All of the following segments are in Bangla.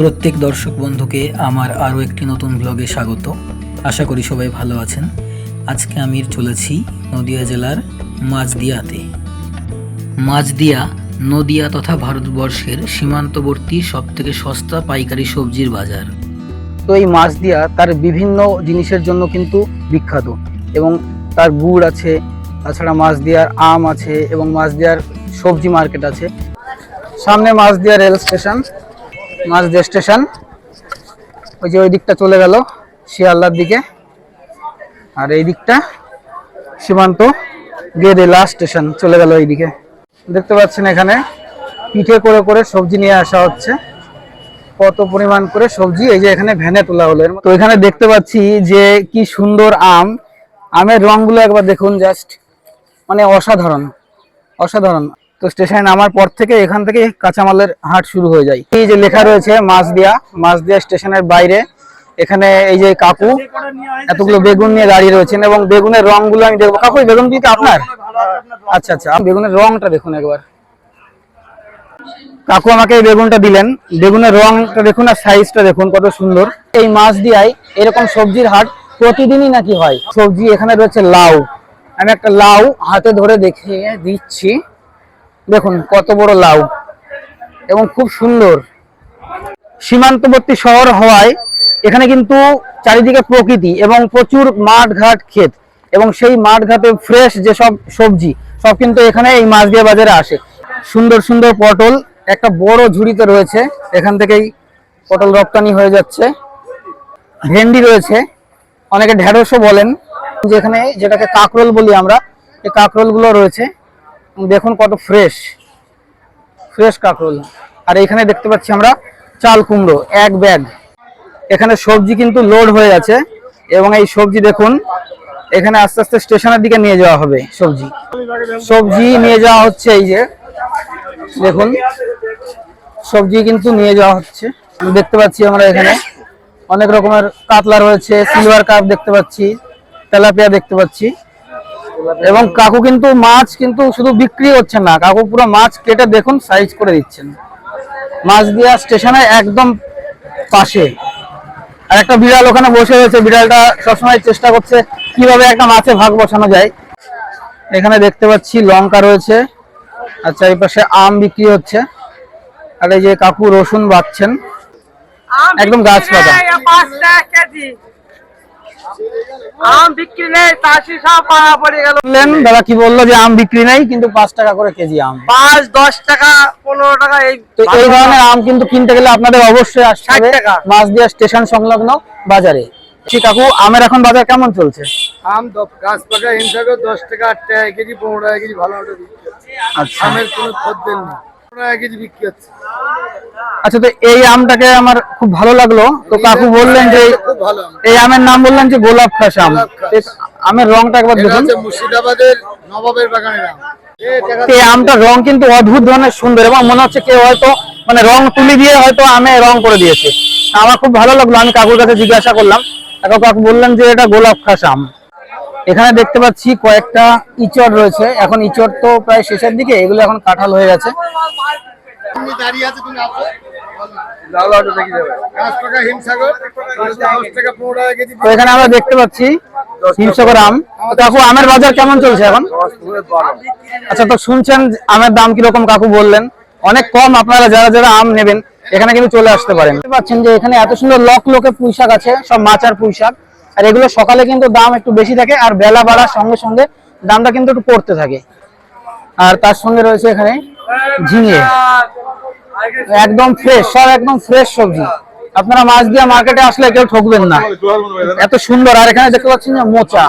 প্রত্যেক দর্শক বন্ধুকে আমার আরও একটি নতুন ব্লগে স্বাগত। আশা করি সবাই ভালো আছেন। আজকে আমি চলেছি নদিয়া জেলার মাঝদিয়াতে। মাঝদিয়া নদিয়া তথা ভারতবর্ষের সীমান্তবর্তী সবথেকে সস্তা পাইকারি সবজির বাজার। তো এই মাঝদিয়া তার বিভিন্ন জিনিসের জন্য কিন্তু বিখ্যাত, এবং তার গুড় আছে, তাছাড়া মাঝদিয়ার আম আছে, এবং মাঝদিয়ার সবজি মার্কেট আছে। সামনে Majhdia rail station, Majhdia station ওই যে ওই দিকটা চলে গেল শিয়ালদার দিকে, আর এই দিকটা সীমান্ত গেদে লাস্ট স্টেশন চলে গেল এইদিকে। দেখতে পাচ্ছেন এখানে পিঠে করে করে সবজি নিয়ে আসা হচ্ছে, কত পরিমাণ করে সবজি এই যে এখানে ভ্যানে তোলা হলো। তো এখানে দেখতে পাচ্ছি যে কি সুন্দর আম, আমের রংগুলো একবার দেখুন, জাস্ট মানে অসাধারণ অসাধারণ। তো স্টেশনে নামার পর থেকে এখান থেকে কাঁচামালের হাট শুরু হয়ে যায়। এই যে লেখা রয়েছে মাঝদিয়া স্টেশনের বাইরে, এখানে এই যে কাকু এতগুলো বেগুন নিয়ে দাঁড়িয়ে রয়েছেন, এবং বেগুনের রংগুলো আমি দেখবো। কাকু এই বেগুন কি আপনার? আচ্ছা আচ্ছা, বেগুনের রংটা দেখুন একবার। কাকু আমাকে এই বেগুনটা দিলেন, বেগুনের রংটা দেখুন আর সাইজটা দেখুন কত সুন্দর। এই মাঝদিয়ায় এরকম সবজির হাট প্রতিদিনই নাকি হয়। সবজি এখানে রয়েছে লাউ, আমি একটা লাউ হাতে ধরে দেখিয়ে দিচ্ছি, দেখুন কত বড় লাউ এবং খুব সুন্দর। সীমান্তবর্তী শহর হওয়ায় এখানে কিন্তু চারিদিকে প্রকৃতি এবং প্রচুর মাঠ ঘাট ক্ষেত, এবং সেই মাঠ ঘাটে ফ্রেশ যেসব সবজি সব কিন্তু এখানে এই মাঝদিয়া বাজারে আসে। সুন্দর সুন্দর পটল একটা বড় ঝুড়িতে রয়েছে, এখান থেকেই পটল রপ্তানি হয়ে যাচ্ছে। ভেন্ডি রয়েছে, অনেকে ঢেঁড়সও বলেন, যেখানে যেটাকে কাঁকরোল বলি আমরা, এই কাঁকরোল গুলো রয়েছে, দেখুন কত ফ্রেশ ফ্রেশ কাঁকরোল। আর এখানে দেখতে পাচ্ছি আমরা চাল কুমড়ো এক ব্যাগ। এখানে সবজি কিন্তু লোড হয়ে আছে, এবং এই সবজি দেখুন এখানে আস্তে আস্তে স্টেশনের দিকে নিয়ে যাওয়া হবে। সবজি নিয়ে যাওয়া হচ্ছে, এই যে দেখুন সবজি কিন্তু নিয়ে যাওয়া হচ্ছে। দেখতে পাচ্ছি আমরা এখানে অনেক রকমের কাতলা রয়েছে, সিলভার কাপ দেখতে পাচ্ছি, তেলাপিয়া দেখতে পাচ্ছি, এবং কাকু কিন্তু মাছ কিন্তু শুধু বিক্রি হচ্ছে না, কাকু পুরো মাছ কেটে দেখুন সাইজ করে দিচ্ছেন। মাঝদিয়া স্টেশনের একদম পাশে আর একটা বিড়াল ওখানে বসে রয়েছে, বিড়ালটা সবসময় চেষ্টা করছে কিভাবে একটা মাছে ভাগ বসানো যায়। এখানে দেখতে পাচ্ছি লঙ্কা রয়েছে, আচ্ছা এই পাশে আম বিক্রি হচ্ছে, আর এই যে কাকু রসুন বাটছেন, একদম গাছ পাতা। আম বিক্রি নেই, চাষি সব পাড়া পড়ে গেল। দাদা কি বললো যে আম বিক্রি নেই, কিন্তু 5 টাকা করে কেজি আম, 5-10 টাকা 15 টাকা। এই ধরনের আম কিন্তু কিনতে গেলে আপনাদের অবশ্যই আসতে হবে মাঝদিয়া স্টেশন সংলগ্ন বাজারে। কাকু আমের এখন বাজার কেমন চলছে? আম গাছ পাকা হিমসাগর 10 টাকা 8 টাকা কেজি, 15 টাকা কেজি ভালো মতো বিক্রি হচ্ছে। আচ্ছা, আমের কোনো খদ্দের নেই, 15 টাকা কেজি বিক্রি হচ্ছে। আচ্ছা, তো এই আমটাকে আমার খুব ভালো লাগলো। তো কাকু বললেন যে খুব ভালো আম। এই আমের নাম বললেন যে গোলাপ খাস আম। আমের রংটা একবার দেখুন, মুর্শিদাবাদের নবাবের বাগানের আম। এই আমটার রং কিন্তু অদ্ভুত ধরনের সুন্দর, এবং মনে হচ্ছে কেউ হয়তো মানে রং তুলি দিয়ে হয়তো আমে রং করে দিয়েছে। আমার খুব ভালো লাগলো, আমি কাকুর কাছে জিজ্ঞাসা করলাম, কাকু বললেন যে এটা গোলাপ খাস আম। এখানে দেখতে পাচ্ছি কয়েকটা ইচড় রয়েছে, এখন ইচড় তো প্রায় শেষের দিকে, এগুলো এখন কাঁঠাল হয়ে গেছে। তো এখানে আমরা দেখতে পাচ্ছি হিমসাগর আম। কাকু আমের বাজার কেমন চলছে এখন? আচ্ছা, তো শুনছেন আমের দাম কিরকম, কাকু বললেন অনেক কম। আপনারা যারা যারা আম নেবেন এখানে কিন্তু চলে আসতে পারেন। দেখতে পাচ্ছেন যে এখানে এত সুন্দর লোকে পুঁই শাক আছে, সব মাচার পুঁই শাক, আর এগুলো সকালে কিন্তু দাম একটু বেশি থাকে, আর বেলা বাড়ার সঙ্গে সঙ্গে দামটা কিন্তু একটু পড়তে থাকে। আর তার সঙ্গে রয়েছে এখানে ঝিঙে, একদম ফ্রেশ, সব একদম ফ্রেশ সবজি। আপনারা মাঝদিয়া মার্কেটে আসলে কেউ ঠকবেন না, এত সুন্দর। আর এখানে দেখতে পাচ্ছেন যে মোচা।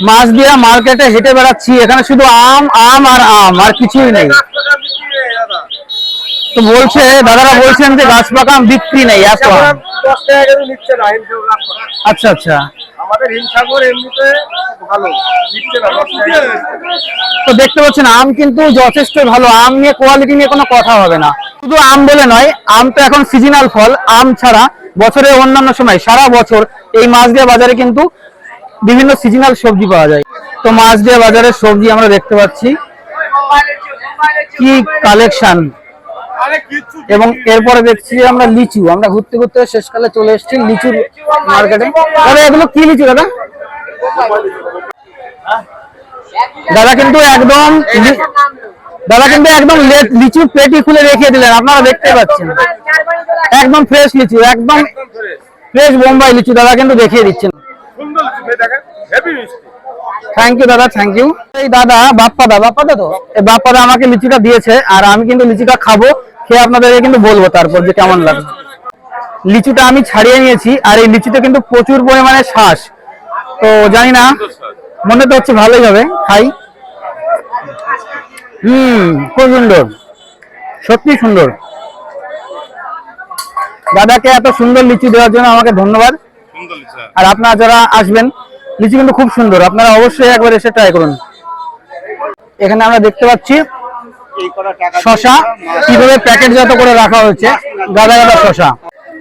মাঝদিয়া মার্কেটে হেঁটে বেড়াচ্ছি, এখানে শুধু আম আম আর আম, আর কিছুই নেই। তো বলছে দাদারা বলছেন যে গাছ পাকা আম বিক্রি নেই, এত আম। 10 টাকা কেজি নিচ্ছে না। আচ্ছা আচ্ছা, আমাদের হিমসাগর এমনিতে ভালো নিচ্ছে না। তো দেখতে পাচ্ছেন আম কিন্তু যথেষ্ট ভালো, আম নিয়ে কোয়ালিটি নিয়ে কোনো কথা হবে না। শুধু আম বলে নয়, আম তো এখন সিজনাল ফল, আম ছাড়া বছরের অন্যান্য সময় সারা বছর এই মাঝদিয়া বাজারে কিন্তু বিভিন্ন সিজনাল সবজি পাওয়া যায়। তো মাঝদিয়া বাজারের সবজি আমরা দেখতে পাচ্ছি কি কালেকশন, এবং এরপরে দেখছি আমরা লিচু, আমরা ঘুরতে ঘুরতে শেষকালে চলে এসেছি লিচুর মার্কেটে। দাদা এগুলো কি লিচু দাদা? দাদা কিন্তু একদম লিচু পেটি খুলে রেখে দিলেন, আপনারা দেখতে পাচ্ছেন একদম ফ্রেশ লিচু, একদম ফ্রেশ বোম্বাই লিচু দাদা কিন্তু দেখিয়ে দিচ্ছেন। থ্যাংক ইউ দাদা, থ্যাংক ইউ। এই দাদা বাপ্পাদা তো এই বাপ্পাদা আমাকে লিচুটা দিয়েছে, আর আমি কিন্তু লিচুটা খাবো, খেয়ে আপনাদেরকে কিন্তু বলবো তারপর যে কেমন লাগে। লিচুটা আমি ছাড়িয়ে নিয়েছি, আর এই লিচুটা কিন্তু প্রচুর পরিমাণে শ্বাস, তো জানি না, মনে তো হচ্ছে ভালোই হবে, খাই। খুব সুন্দর, সত্যি সুন্দর। দাদাকে এত সুন্দর লিচু দেওয়ার জন্য আমাকে ধন্যবাদ। আর আপনারা যারা আসবেন, লিচু কিন্তু খুব সুন্দর, আপনারা অবশ্যই একবার এসে ট্রাই করুন। এখানে আমরা দেখতে পাচ্ছি শশা কিভাবে প্যাকেটজাত করে রাখা হয়েছে, গাদা গাদা শশা।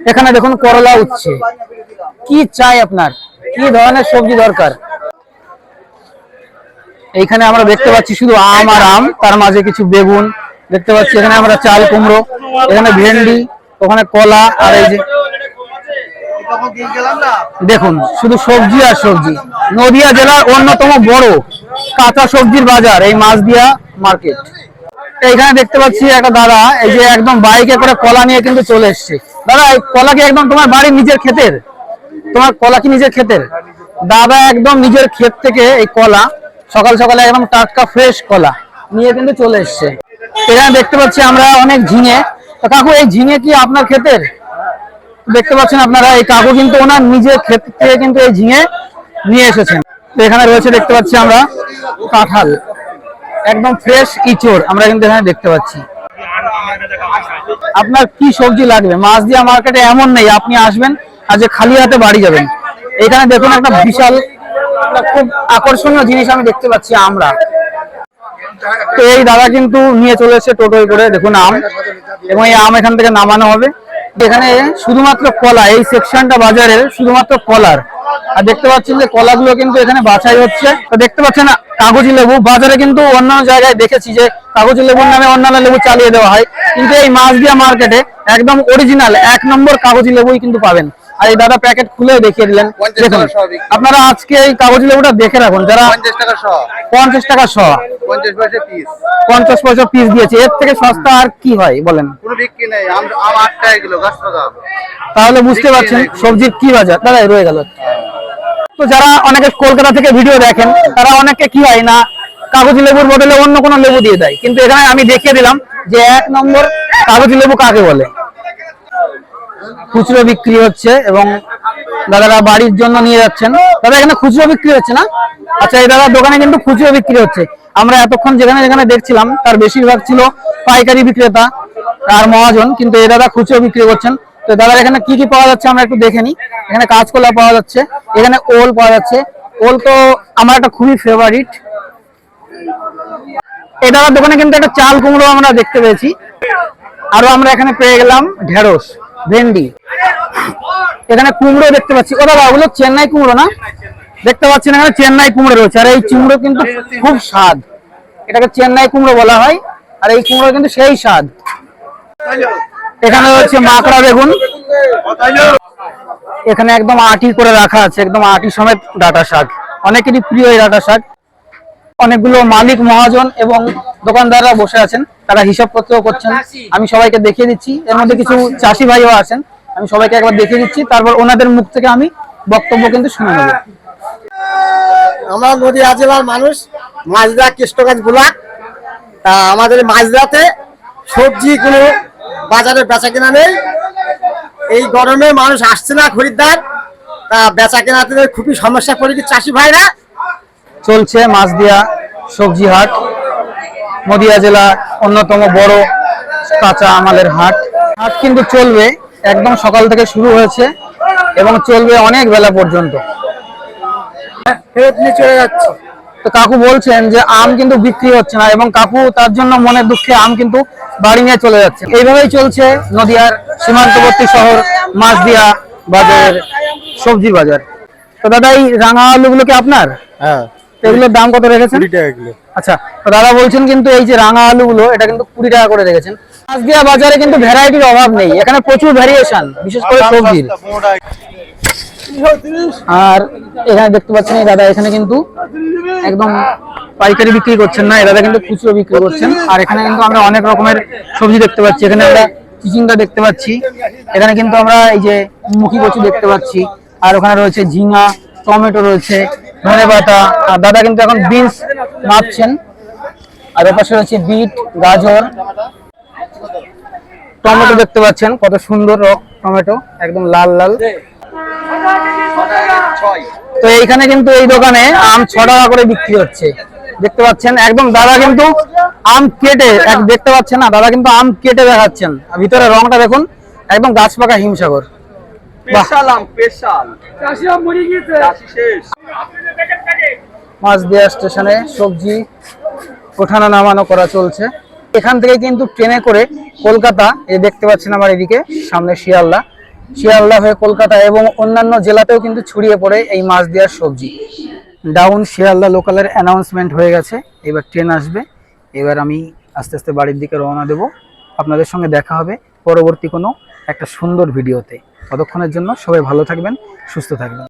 এখানে দেখুন করলা উচ্ছে, কি চাই আপনার, কি ধরনের সবজি দরকার। এইখানে আমরা দেখতে পাচ্ছি শুধু আম আর আম, তার মাঝে কিছু বেগুন দেখতে পাচ্ছি। এখানে আমরা চাল কুমড়ো, এখানে ভেন্ডি, ওখানে কলা, আর এই যে দেখুন শুধু সবজি আর সবজি। নদিয়া জেলার অন্যতম বড় কাঁচা সবজির বাজার এই মাছদিয়া মার্কেট। এইখানে দেখতে পাচ্ছি একটা দাদা, এই যে একদম বাইকে করে কলা নিয়ে কিন্তু চলে এসছে। দাদা এই কলা কি একদম তোমার বাড়ির নিজের ক্ষেতের? তোমার কলা কি নিজের ক্ষেতের? দাদা একদম নিজের ক্ষেত থেকে এই কলা সকাল সকালে একদম টাটকা ফ্রেশ কলা নিয়ে কিন্তু চলে এসছে। এখানে দেখতে পাচ্ছি আমরা অনেক ঝিঙে। তো কাকু এই ঝিঙে কি আপনার ক্ষেতের? দেখতে পাচ্ছেন আপনারা, এই কাকু কিন্তু ওনার নিজের ক্ষেত থেকে কিন্তু এই ঝিঙে নিয়ে এসেছেন। তো এখানে রয়েছে দেখতে পাচ্ছি আমরা কাঁঠাল, একদম ফ্রেশ ইঁচড় আমরা কিন্তু এখানে দেখতে পাচ্ছি। আপনার কি সবজি লাগবে, মাছদিয়া মার্কেটে এমন নেই আপনি আসবেন আর যে খালি হাতে বাড়ি যাবেন। এখানে দেখুন একটা বিশাল, খুব আকর্ষণীয় জিনিস আমি দেখতে পাচ্ছি আমরা। তো এই দাদা কিন্তু নিয়ে চলে এসেছে টোটোয় করে, দেখুন আম, এবং এই আম এখান থেকে নামানো হবে। এখানে শুধুমাত্র কলা, এই সেকশনটা বাজারের শুধুমাত্র কলার। আর দেখতে পাচ্ছেন যে কলাগুলো কিন্তু এখানে বাছাই হচ্ছে। তো দেখতে পাচ্ছেন কাগজি লেবু, বাজারে কিন্তু অন্যান্য জায়গায় দেখেছি যে কাগজি লেবুর নামে অন্যান্য লেবু চালিয়ে দেওয়া হয়, কিন্তু এই মাছদিয়া মার্কেটে একদম অরিজিনাল 1 নম্বর কাগজি লেবুই কিন্তু পাবেন। আর এই দাদা প্যাকেট খুলে দেখিয়ে দিলেন। দেখুন আপনারা আজকে এই কাগজি লেবুটা দেখে রাখুন, যারা 50 টাকা শ, 50 পয়সা পিস দিয়েছে, এর থেকে সস্তা আর কি হয় বলেন? তাহলে বুঝতে পারছেন সবজির কি বাজার। দাদা রয়ে গেল। তো যারা অনেকে কলকাতা থেকে ভিডিও দেখেন, তারা অনেকে কি হয় না, কাগজি লেবুর বদলে অন্য কোনো লেবু দিয়ে দেয়, কিন্তু এখানে আমি দেখিয়ে দিলাম যে 1 নম্বর কাগজি লেবু কাকে বলে। খুচরো বিক্রি হচ্ছে এবং দাদারা বাড়ির জন্য নিয়ে যাচ্ছেন। দাদা এখানে খুচরো বিক্রি হচ্ছে না? আচ্ছা, এই দাদার দোকানে কিন্তু খুচরো বিক্রি হচ্ছে। আমরা এতক্ষণ যেখানে যেখানে দেখছিলাম তার বেশিরভাগ ছিল পাইকারি বিক্রেতা আর মহাজন, কিন্তু এই দাদা খুচরো বিক্রি করছেন। তো দাদার এখানে কি কি পাওয়া যাচ্ছে আমরা একটু দেখে নিই। এখানে কাঁচকলা পাওয়া যাচ্ছে, এখানে ওল পাওয়া যাচ্ছে। ওল তো আমার একটা খুবই ফেভারিট। এই দাদার দোকানে কিন্তু একটা চাল কুমড়ো আমরা দেখতে পেয়েছি, আরো আমরা এখানে পেয়ে গেলাম ঢেঁড়স, ভেন্ডি, এখানে কুমড়ো দেখতে পাচ্ছি। ও দাদা ওগুলো চেন্নাই কুমড়ো না? দেখতে পাচ্ছেন এখানে চেন্নাই কুমড়ো রয়েছে, আর এই কুমড়ো কিন্তু খুব স্বাদ, এটাকে চেন্নাই কুমড়ো বলা হয়, আর এই কুমড়ো কিন্তু সেই স্বাদ। এখানে হচ্ছে মাকড়া বেগুন, এখানে একদম আটি করে রাখা আছে, একদম আটি সমেত ডাঁটা শাক, অনেকেরই প্রিয় এই ডাঁটা শাক। অনেকগুলো মালিক মহাজন এবং দোকানদাররা বসে আছেন, তারা হিসাবপত্র করছেন। আমি সবাইকে দেখিয়ে দিচ্ছি, এর মধ্যে কিছু চাষি ভাইও আছেন, আমি সবাইকে একবার দেখিয়ে দিচ্ছি, তারপর ওনাদের মুখ থেকে আমি বক্তব্য কিন্তু শুনে নেব। আমরা নদীয়া জেলার মানুষ, মাছদা কৃষ্ণগঞ্জ ব্লক। আমাদের মাছদাতে সবজি কোনো বাজারে বেচা কেনা নেই, এই গরমে মানুষ আসছে না খরিদ্দার, তা বেচা কেনাতে খুবই সমস্যা পড়েছে চাষি ভাইরা। চলছে মাছদিয়া সবজি হাট, নদিয়া জেলার অন্যতম বড় কাঁচা আমালের হাট। হাট কিন্তু চলবে একদম সকাল থেকে শুরু হয়েছে এবং চলবে অনেক বেলা পর্যন্ত। ফেরত নিয়ে চলে যাচ্ছে। তো কাকু বলছেন যে আম কিন্তু বিক্রি হচ্ছে না, এবং কাকু তার জন্য মনের দুঃখে আম কিন্তু বাড়ি নিয়ে চলে যাচ্ছে। এইভাবেই চলছে নদিয়ার সীমান্তবর্তী শহর মাছদিয়া বাজারের সবজি বাজার। তো দাদা এই রাঙা আলুগুলো কি আপনার? হ্যাঁ। এগুলোর দাম কত রেখেছেন? 20 টাকা কিলো। আচ্ছা, তো দাদা বলছেন কিন্তু এই যে রাঙা আলুগুলো, এটা কিন্তু 20 টাকা করে রেখেছেন। মাছদিয়া বাজারে কিন্তু ভ্যারাইটির অভাব নেই, এখানে প্রচুর ভ্যারিয়েশন, বিশেষ করে সবজির। আর এখানে দেখতে পাচ্ছেন এই দাদা এখানে কিন্তু একদম পাইকারি বিক্রি করছেন না, এই দাদা কিন্তু খুচরো বিক্রি করছেন। আর এখানে কিন্তু আমরা অনেক রকমের সবজি দেখতে পাচ্ছি, এখানে আমরা চিচিঙ্গা দেখতে পাচ্ছি, এখানে কিন্তু আমরা এই যে মুখি কচু দেখতে পাচ্ছি, আর ওখানে রয়েছে ঝিঙা, টমেটো রয়েছে, ধনেপাতা। আর দাদা কিন্তু এখন বিনস মাপছেন। আর ওপাশে রয়েছে বিট, গাজর, টমেটো দেখতে পাচ্ছেন কত সুন্দর টমেটো, একদম লাল লাল। তো এইখানে কিন্তু এই দোকানে আম 6 টাকা করে বিক্রি হচ্ছে, দেখতে পাচ্ছেন। একদম দাদা কিন্তু আম কেটে, দেখতে পাচ্ছেন না, দাদা কিন্তু আম কেটে দেখাচ্ছেন। আর ভিতরে রংটা দেখুন, একদম গাছ পাকা হিমসাগর। মাছদিয়া স্টেশনে সবজি ওঠানো নামানো করা চলছে। এখান থেকে কিন্তু ট্রেনে করে কলকাতা, এই দেখতে পাচ্ছেন আমার এদিকে সামনে শিয়ালদা, শিয়ালদা হয়ে কলকাতা এবং অন্যান্য জেলাতেও কিন্তু ছড়িয়ে পড়ে এই মাছদিয়ার সবজি। ডাউন শিয়ালদা লোকালের অ্যানাউন্সমেন্ট হয়ে গেছে, এবার ট্রেন আসবে। এবার আমি আস্তে আস্তে বাড়ির দিকে রওনা দেব। আপনাদের সঙ্গে দেখা হবে পরবর্তী কোনো একটা সুন্দর ভিডিওতে। ততক্ষণের জন্য সবাই ভালো থাকবেন, সুস্থ থাকবেন।